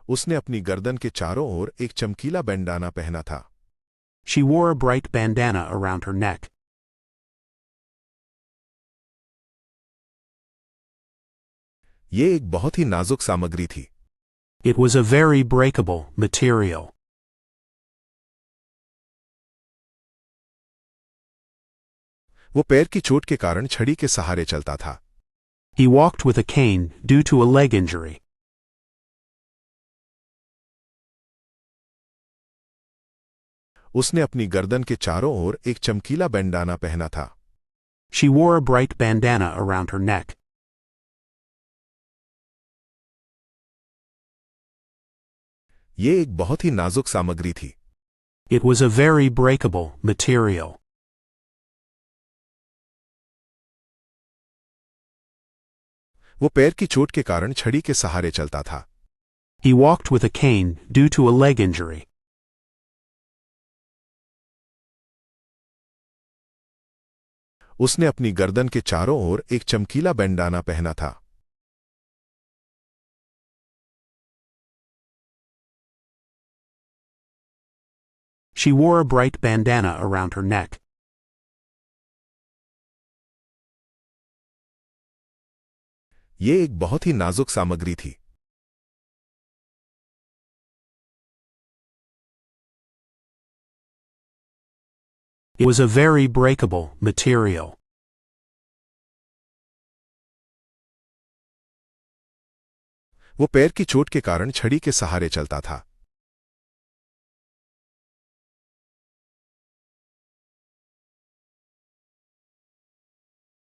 उसने अपनी गर्दन के चारों ओर एक चमकीला बैंडाना पहना था। She wore a bright bandana around her neck. ये एक बहुत ही नाजुक सामग्री थी। It was a very breakable material. वो पैर की चोट के कारण छड़ी के सहारे चलता था। He walked with a cane due to a leg injury. उसने अपनी गर्दन के चारों ओर एक चमकीला बैंडाना पहना था। She wore a bright bandana around her neck. ये एक बहुत ही नाजुक सामग्री थी। It was a very breakable material. वो पैर की चोट के कारण छड़ी के सहारे चलता था। He walked with a cane due to a leg injury. उसने अपनी गर्दन के चारों ओर एक चमकीला बैंडाना पहना था। She wore a bright bandana around her neck. ये एक बहुत ही नाजुक सामग्री थी। It was a very breakable material. वो पैर की चोट के कारण छड़ी के सहारे चलता था।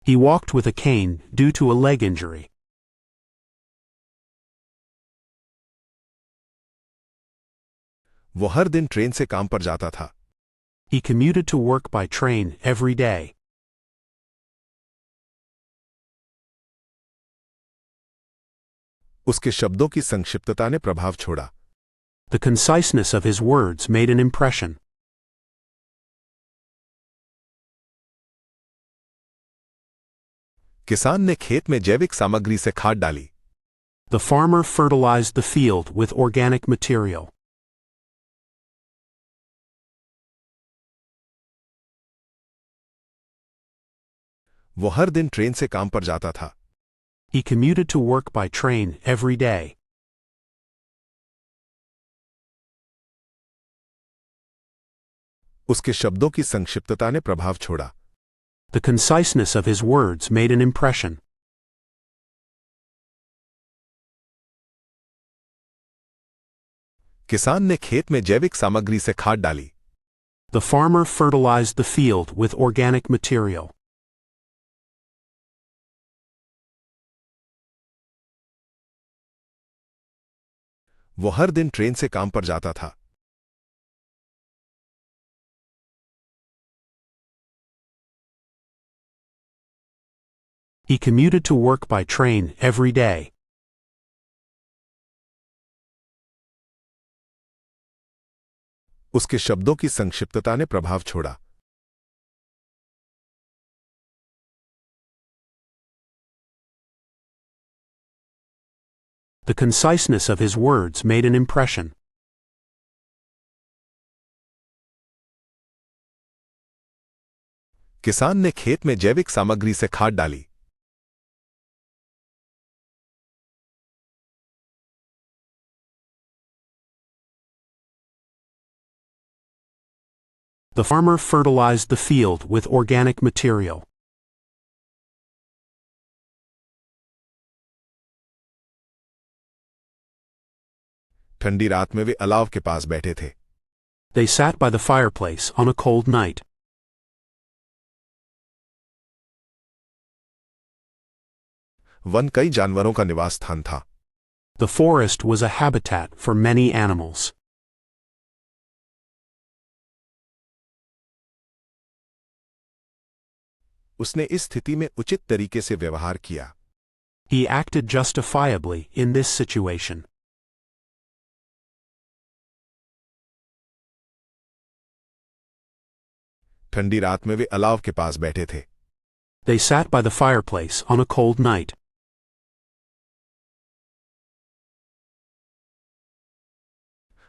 He walked with a cane due to a leg injury. वो हर दिन ट्रेन से काम पर जाता था। He commuted to work by train every day. उसके शब्दों की संक्षिप्तता ने प्रभाव छोड़ा। The conciseness of his words made an impression. किसान ने खेत में जैविक सामग्री से खाद डाली। The farmer fertilized the field with organic material. वो हर दिन ट्रेन से काम पर जाता था। He commuted to work by train every day. उसके शब्दों की संक्षिप्तता ने प्रभाव छोड़ा। The conciseness of his words made an impression. किसान ने खेत में जैविक सामग्री से खाद डाली। The farmer fertilized the field with organic material. वो हर दिन ट्रेन से काम पर जाता था। He commuted to work by train every day. उसके शब्दों की संक्षिप्तता ने प्रभाव छोड़ा। The conciseness of his words made an impression. किसान ने खेत में जैविक सामग्री से खाद डाली। The farmer fertilized the field with organic material. ठंडी रात में वे अलाव के पास बैठे थे। They sat by the fireplace on a cold night. One कई जानवरों का निवास स्थान था। The forest was a habitat for many animals. उसने इस स्थिति में उचित तरीके से व्यवहार किया। He acted justifiably in this situation. ठंडी रात में वे अलाव के पास बैठे थे। They sat by the fireplace on a cold night.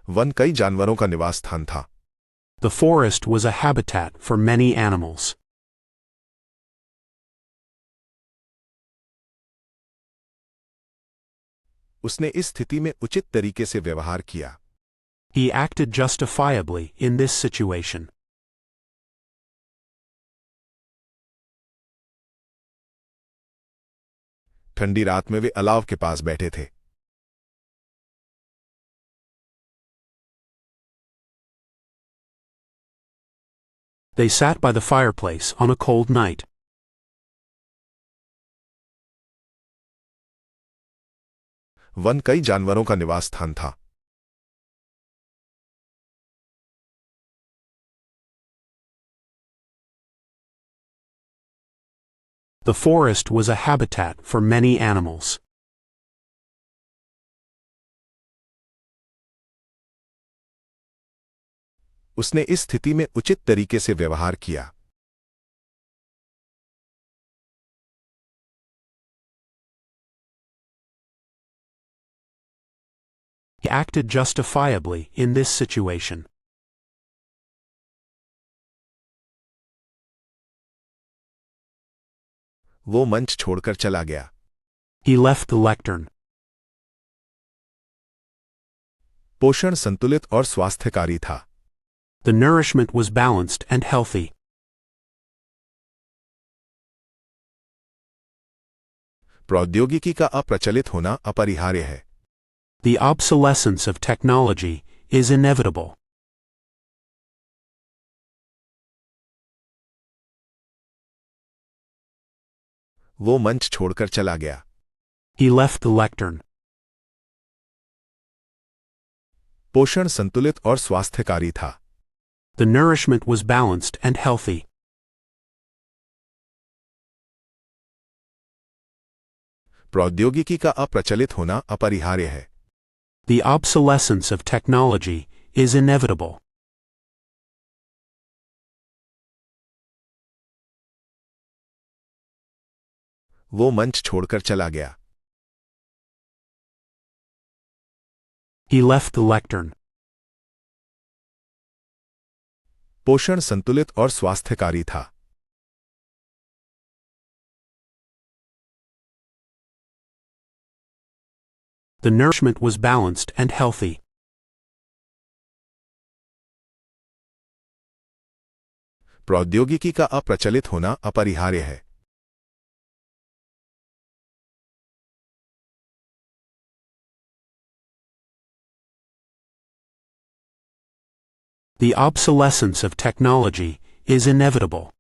One कई जानवरों का निवास स्थान था। The forest was a habitat for many animals. उसने इस स्थिति में उचित तरीके से व्यवहार किया। He acted justifiably in this situation. ठंडी रात में वे अलाव के पास बैठे थे। They sat by the fireplace on a cold night. One कई जानवरों का निवास स्थान था। The forest was a habitat for many animals. उसने इस स्थिति में उचित तरीके से व्यवहार किया। He acted justifiably in this situation. वो मंच छोड़कर चला गया। He left the lectern. पोषण संतुलित और स्वास्थ्यकारी था। The nourishment was balanced and healthy. प्रौद्योगिकी का अप्रचलित होना अपरिहार्य है। The obsolescence of technology is inevitable. वो मंच छोड़कर चला गया। He left the lectern. पोषण संतुलित और स्वास्थ्यकारी था। The nourishment was balanced and healthy. प्रौद्योगिकी का अप्रचलित होना अपरिहार्य है। The obsolescence of technology is inevitable. वो मंच छोड़कर चला गया। He left the lectern. पोषण संतुलित और स्वास्थ्यकारी था। The nourishment was balanced and healthy. प्रौद्योगिकी का अप्रचलित होना अपरिहार्य है। The obsolescence of technology is inevitable.